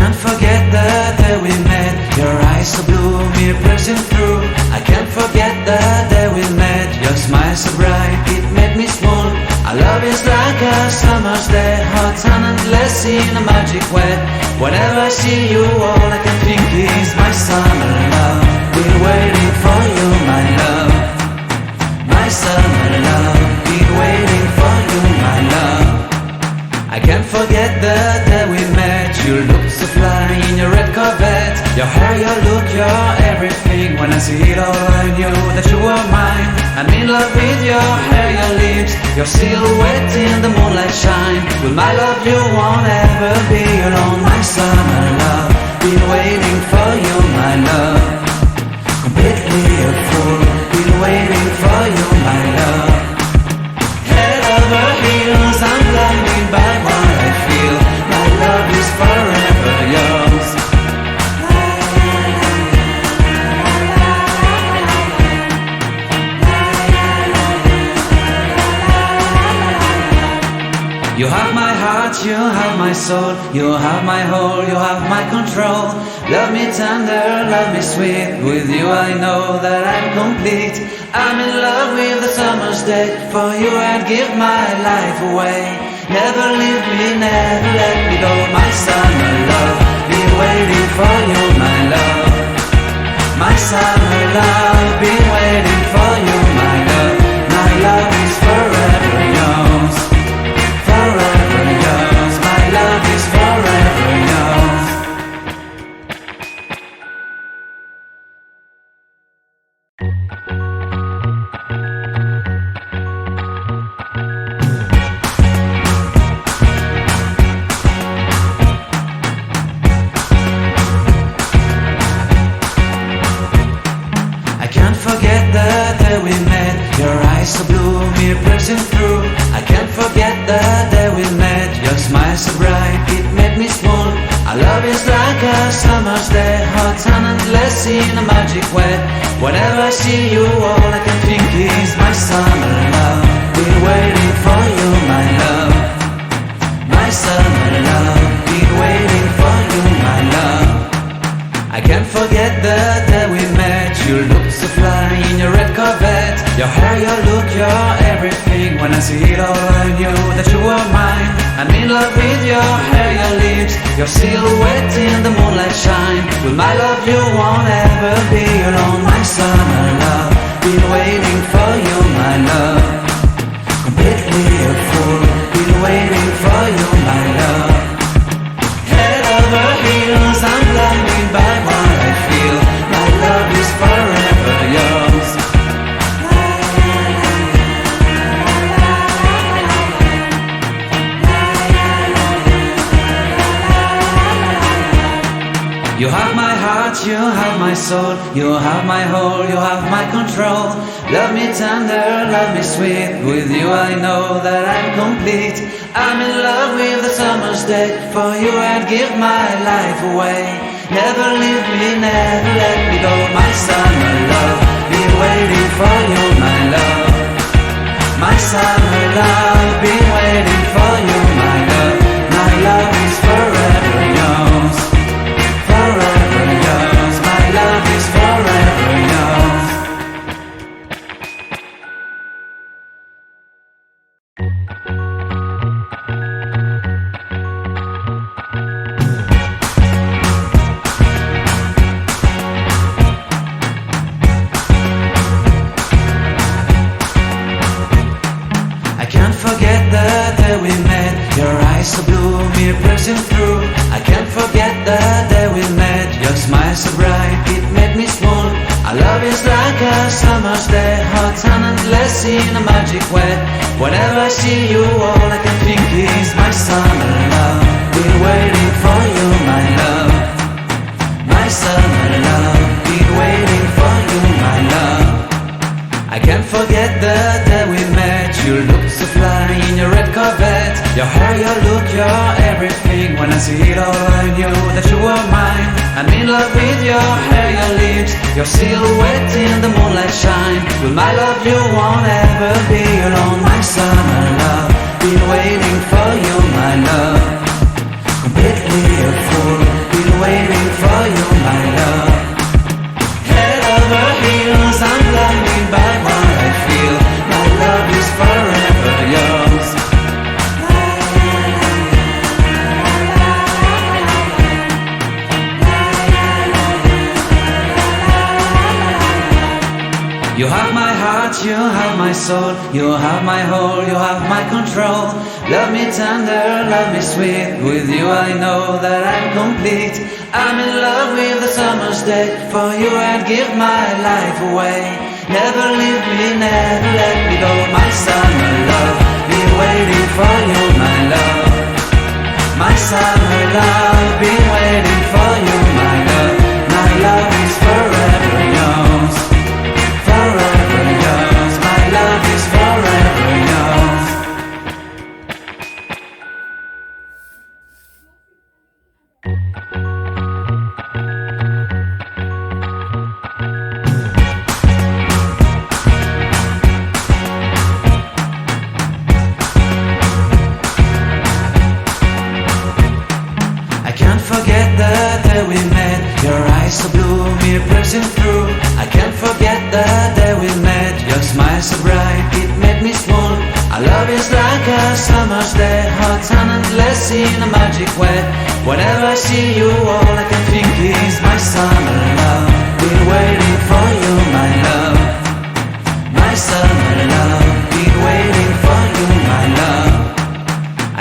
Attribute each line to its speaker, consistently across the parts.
Speaker 1: can't forget the day we met. Your eyes so blue, me pressing through. I can't forget the day we met. Your smile so bright, it made me swoon. Our love is like a summer's day, hot and endless in a magic way. Whenever I see you, all I can think is my summer love. Been waiting for you, my love. My summer love. Been waiting for you, my love. I can't forget the day we met. You looked so fly in your red Corvette. Your hair, your look, your everything. When I see it all, I knew that you were mine. I'm in love with your hair, your lips, your silhouette in the moonlight shine. With my love you won't ever be alone. My summer love, been waiting for you, my love. Completely a fool, been waiting for you, my love. Head over heels, I'm blinded by what I feel. My love is forever yours. You have my heart, you have my soul. You have my whole, you have my control. Love me tender, love me sweet. With you I know that I'm complete. I'm in love with the summer's day. For you I'd give my life away. Never leave me, never let me go. My summer love, been waiting for you, my love. My summer love, been waiting for you, my love. My love is forever yours. Forever yours, my love is forever yours. I can't forget the day we met. Your eyes so blue, me pressing through. I can't forget the day we met. Your smile so bright, it made me swoon. Our love is like a summer's day, hot and endless in a magic way. Whenever I see you, all I can think is my summer love. Been waiting for you, my love. My summer love, been waiting for you, my love. I can't forget the day we met. You looked so fly in your red Corvette. Your hair, your look, your everything. When I see it all, I knew that you were mine. I'm in love with your hair, your lips, your silhouette in the moonlight shine. With my love you won't ever be alone. My summer love, been waiting for you, my love. Completely a fool, been waiting for you, my love. Head over heels, I'm blinded by what I feel. My love is forever yours. You have my heart, you have my soul. You have my whole, you have my control. Love me tender, love me sweet. With you I know that I'm complete. I'm in love with the summer's day. For you I'd give my life away. Never leave me, never let me go. My summer love, been waiting for you, my love. My summer love, been waiting for you, my love. My love is forever yours. Forever yours, my love is forever yours. I can't forget the day we met. Your eyes so blue, me pressing through. I can't forget the day we met. Your smile so bright, it made me swoon. Our love is like a summer's day, hot and endless in a magic way. Whenever I see you, all I can think is my summer love. Been waiting for you, my love. My summer love, been waiting for you, my love. I can't forget the day we met. You looked so fly in your red Corvette. Your hair, your look, your everything. When I see it all, I knew that you were mine. I'm in love with your hair, your lips, your silhouette in the moonlight shine. With my love you won't ever be alone. My summer love, been waiting for you, my love. Completely a fool, been You have my heart, you have my soul, you have my whole, you have my control. Love me tender, love me sweet, with you I know that I'm complete. I'm in love with the summer's day, for you I'd give my life away. Never leave me, never let me go, my summer love, been waiting for you, my love. My summer love, been waiting for you, my love. My love is forever yours. Forever yours, my love is forever yours. I can't forget the day we met. Your eyes so blue, me piercing through. I can't forget the day we met. Your smile so bright, it made me swoon. Our love is like a summer's day, hot and endless in a magic way. Whenever I see you, all I can think is my summer love. Been waiting for you, my love. My summer love, been waiting for you, my love.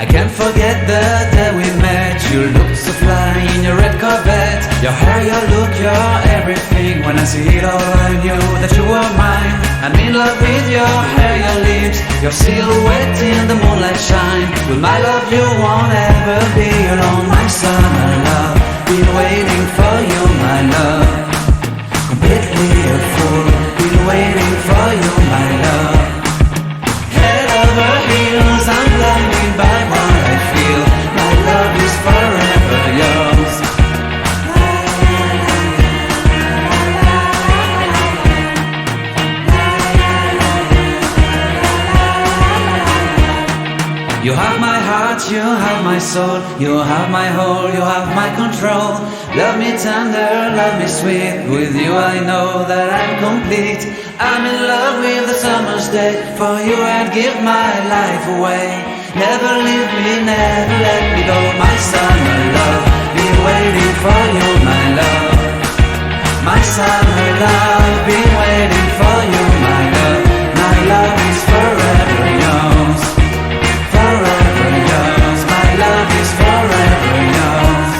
Speaker 1: I can't forget the day we met. You looked so fly in your red Corvette. Your hair, your look, your everything. When I see it all, I knew that you were mine. I'm in love with your hair, your lips, your silhouette in the moonlight shine. With my love you won't ever be alone. My summer love, been waiting for you, my love. Completely a fool, been waiting for you, my love. Head over heels, I'm blinded by what I feel. My love is forever yours. You have my heart, you have my soul, you have my whole, you have my control. Love me tender, love me sweet, with you I know that I'm complete. I'm in love with the summer's day, for you I'd give my life away. Never leave me, never let me go, my summer love, been waiting for you, my love. My summer love, been waiting for you, my love. My love is forever yours. Forever yours, my love is forever yours.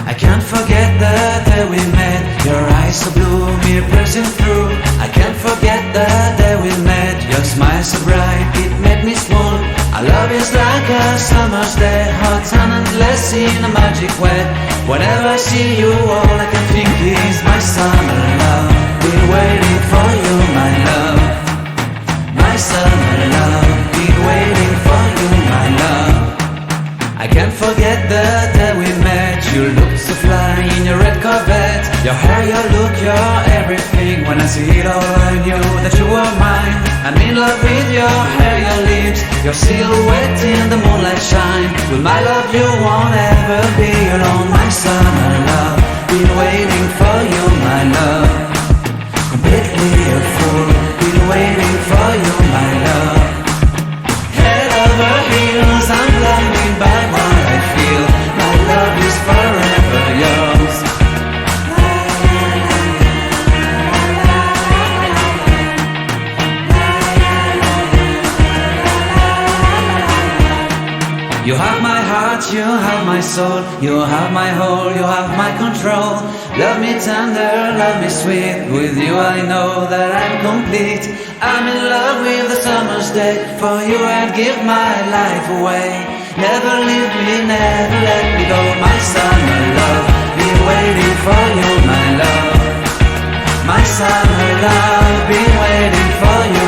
Speaker 1: I can't forget the day we met. Your eyes so blue, me piercing through. I can't forget the day we met. Your smile so bright, it made me swoon. Our love is like a summer's day, hot and endless in a magic way. Whenever I see you, all I can think is my summer love. Been waiting for you, my love. My summer love, been waiting for you, my love. I can't forget the day we met. You looked so fly in your red Corvette. Your hair, your look, your everything. When I see it all, I knew that you were mine. I'm in love with your hair, your lips, your silhouette in the moonlight shine. With my love you won't ever be alone. My summer love, been waiting for you, my love. Completely a fool, been waiting for you, my love. Head over heels, I'm blinded by what I feel. My love is forever yours. You have my heart, you have my soul, you have my whole, you have my control. Love me tender, love me sweet, with you I know that I'm complete. I'm in love with the summer's day, for you I'd give my life away. Never leave me, never let me go, my summer love, been waiting for you, my love. My summer love, been waiting for you.